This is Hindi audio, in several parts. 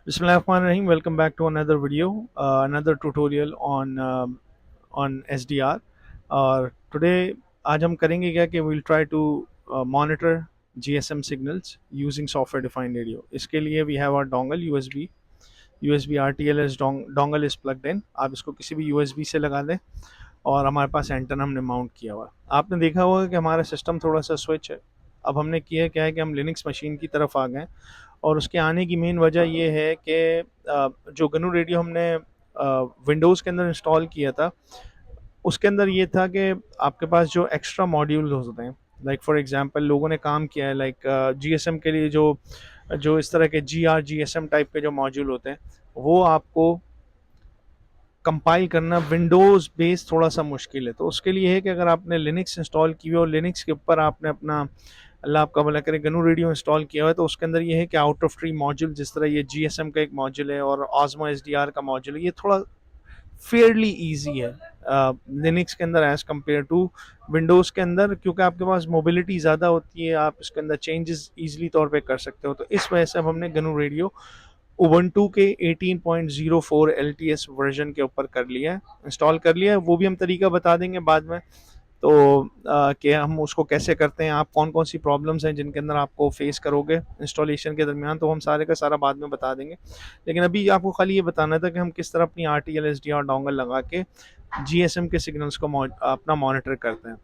Bismillahirrahmanirrahim. Welcome back to another video, another tutorial on SDR. और today आज हम करेंगे क्या कि we'll try to monitor GSM signals using software defined radio. इसके लिए we have our dongle USB RTLS dongle is plugged in. आप इसको किसी भी USB से लगा दें और हमारे पास एंटेना हमने माउंट किया हुआ है. आपने देखा होगा कि हमारा सिस्टम थोड़ा सा स्विच है. अब हमने किया क्या है कि हम लिनक्स मशीन की तरफ आ गए और उसके आने की मेन वजह ये है कि जो गनू रेडियो हमने विंडोज़ के अंदर इंस्टॉल किया था उसके अंदर ये था कि आपके पास जो एक्स्ट्रा मॉड्यूल्स होते हैं, लाइक फॉर एग्जांपल लोगों ने काम किया है लाइक जीएसएम के लिए जो जो इस तरह के जीएसएम टाइप के जो मॉड्यूल होते हैं वो आपको कंपाइल करना विंडोज़ बेस थोड़ा सा मुश्किल है. तो उसके लिए है कि अगर आपने लिनक्स इंस्टॉल की हो और लिनक्स के ऊपर आपने अपना अल्लाह आपका भला करे गनू रेडियो इंस्टॉल किया हुआ है तो उसके अंदर ये है कि आउट ऑफ ट्री मॉड्यूल जिस तरह ये जीएसएम का एक मॉड्यूल है और ऑस्मो एसडीआर का मॉड्यूल है, ये थोड़ा फेयरली ईजी है लिनक्स के अंदर एज़ कम्पेयर टू विंडोज़ के अंदर, क्योंकि आपके पास मोबिलिटी ज़्यादा होती है, आप इसके अंदर चेंजेस ईजिली तौर पे कर सकते हो. तो इस वजह से अब हमने गनू रेडियो उबंटू के 18.04 LTS वर्जन के ऊपर कर लिया है, इंस्टॉल कर लिया है. वो भी हम तरीका बता देंगे बाद में तो कि हम उसको कैसे करते हैं, आप कौन कौन सी प्रॉब्लम्स हैं जिनके अंदर आपको फेस करोगे इंस्टॉलेशन के दरमियान, तो हम सारे का सारा बाद में बता देंगे. लेकिन अभी आपको खाली ये बताना था कि हम किस तरह अपनी RTL SDR डोंगल लगा के GSM के सिग्नल्स को अपना मॉनिटर करते हैं,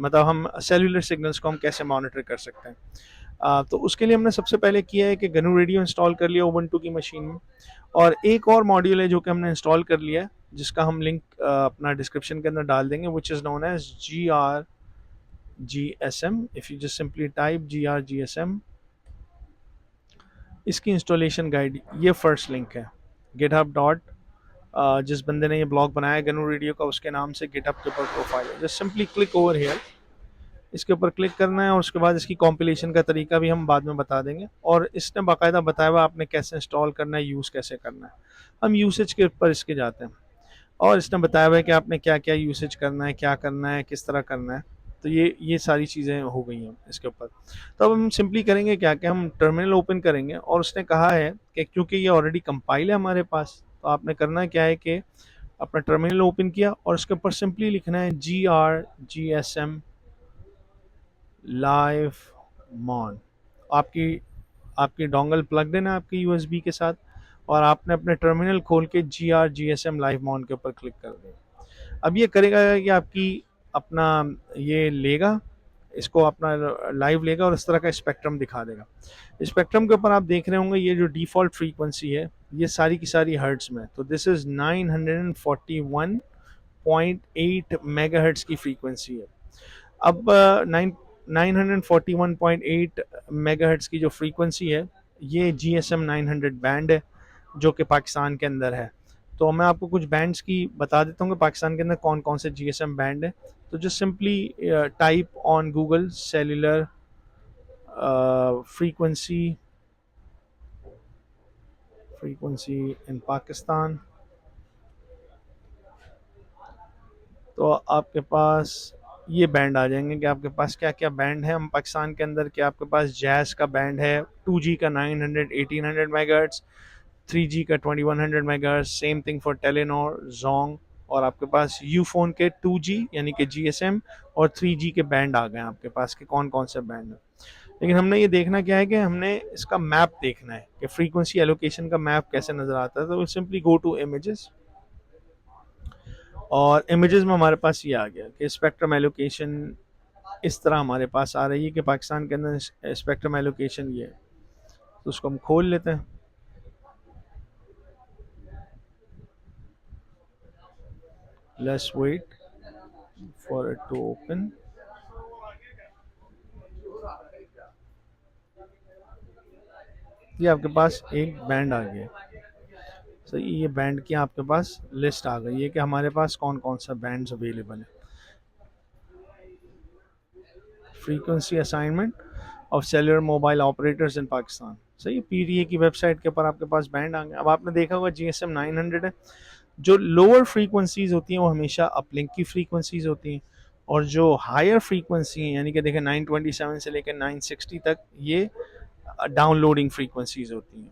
मतलब हम सेलुलर सिग्नल्स को हम कैसे मॉनिटर कर सकते हैं. तो उसके लिए हमने सबसे पहले किया है कि गनू रेडियो इंस्टॉल कर लिया उबंटू की मशीन में, और एक और मॉड्यूल है जो कि हमने इंस्टॉल कर लिया है जिसका हम लिंक अपना डिस्क्रिप्शन के अंदर डाल देंगे, which is known as GRGSM. If you just simply type GRGSM, इसकी इंस्टॉलेशन गाइड ये फर्स्ट लिंक है गिटहब डॉट, जिस बंदे ने ये ब्लॉग बनाया है गनू रेडियो का उसके नाम से गिटहब के ऊपर प्रोफाइल है. Just simply click over here, इसके ऊपर क्लिक करना है और उसके बाद इसकी कॉम्पिलेशन का तरीका भी हम बाद में बता देंगे, और इसने बाकायदा बताया हुआ आपने कैसे इंस्टॉल करना है, यूज़ कैसे करना है. हम यूसेज के ऊपर इसके जाते हैं और इसने बताया हुआ है कि आपने क्या क्या यूसेज करना है, क्या करना है, किस तरह करना है. तो ये सारी चीज़ें हो गई हैं इसके ऊपर. तो अब हम सिंपली करेंगे क्या कि हम टर्मिनल ओपन करेंगे और उसने कहा है कि क्योंकि ये ऑलरेडी कंपाइल है हमारे पास, तो आपने करना क्या है कि अपना टर्मिनल ओपन किया और उसके ऊपर सिंपली लिखना है GRGSM लाइव मॉन. आपकी आपकी डोंगल प्लग्ड इन है आपकी यूएसबी के साथ, और आपने अपने टर्मिनल खोल के GRGSM लाइव मॉन के ऊपर क्लिक कर दें. अब ये करेगा कि आपकी अपना ये लेगा, इसको अपना लाइव लेगा और इस तरह का स्पेक्ट्रम दिखा देगा. स्पेक्ट्रम के ऊपर आप देख रहे होंगे ये जो डिफ़ॉल्ट फ्रीक्वेंसी है ये सारी की सारी हर्ट्ज़ में, तो दिस इज़ 941.8 मेगाहर्ट्ज़ की फ्रीक्वेंसी है. अब 941.8 मेगाहर्ट्ज़ की जो फ्रीक्वेंसी है ये GSM 900 बैंड है जो कि पाकिस्तान के अंदर है. तो मैं आपको कुछ बैंड्स की बता देता हूँ कि पाकिस्तान के अंदर कौन कौन से GSM बैंड है. तो just simply type on Google cellular frequency in Pakistan, तो आपके पास ये बैंड आ जाएंगे कि आपके पास क्या क्या बैंड है हम पाकिस्तान के अंदर. कि आपके पास जैज़ का बैंड है 2G का 900 1800 मेगाहर्ट्ज़, 3G का 2100 megahertz, same thing for Telenor Jong, और आपके पास यूफोन के 2G यानी कि GSM और 3G के बैंड आ गए आपके पास कि कौन कौन से बैंड है. लेकिन हमने ये देखना क्या है कि हमने इसका मैप देखना है कि फ्रीक्वेंसी एलोकेशन का मैप कैसे नज़र आता है. तो सिंपली गो टू इमेजेस, और इमेजेस में हमारे पास ये आ गया कि स्पेक्ट्रम एलोकेशन इस तरह हमारे पास आ रही है कि पाकिस्तान के अंदर स्पेक्ट्रम एलोकेशन ये है. तो उसको हम खोल लेते हैं. Let's wait for it to open. ये आपके पास एक बैंड आ गया. सही, ये बैंड की आपके पास लिस्ट आ गई है कि हमारे पास कौन कौन सा बैंड्स अवेलेबल है. Frequency assignment of cellular mobile operators in Pakistan. सही, PDA की वेबसाइट के ऊपर आपके पास बैंड आ गए. अब आपने देखा होगा GSM 900 है. जो लोअर फ्रीक्वेंसीज होती हैं वो हमेशा अपलिंक की फ्रीक्वेंसीज होती हैं, और जो हायर फ्रीक्वेंसी हैं यानी कि देखें 927 से लेकर 960 तक ये डाउनलोडिंग फ्रीक्वेंसीज होती हैं.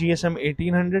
GSM 1800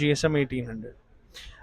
GSM 1800.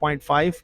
0.5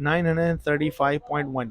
935.1,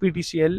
PTCL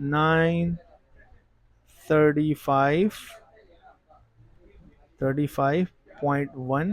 935.1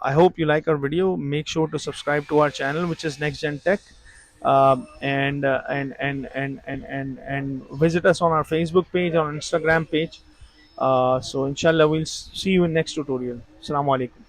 I hope you like our video. Make sure to subscribe to our channel, which is Next Gen Tech, and visit us on our Facebook page, on Instagram page. So inshallah we'll see you in next tutorial. Assalamu alaikum.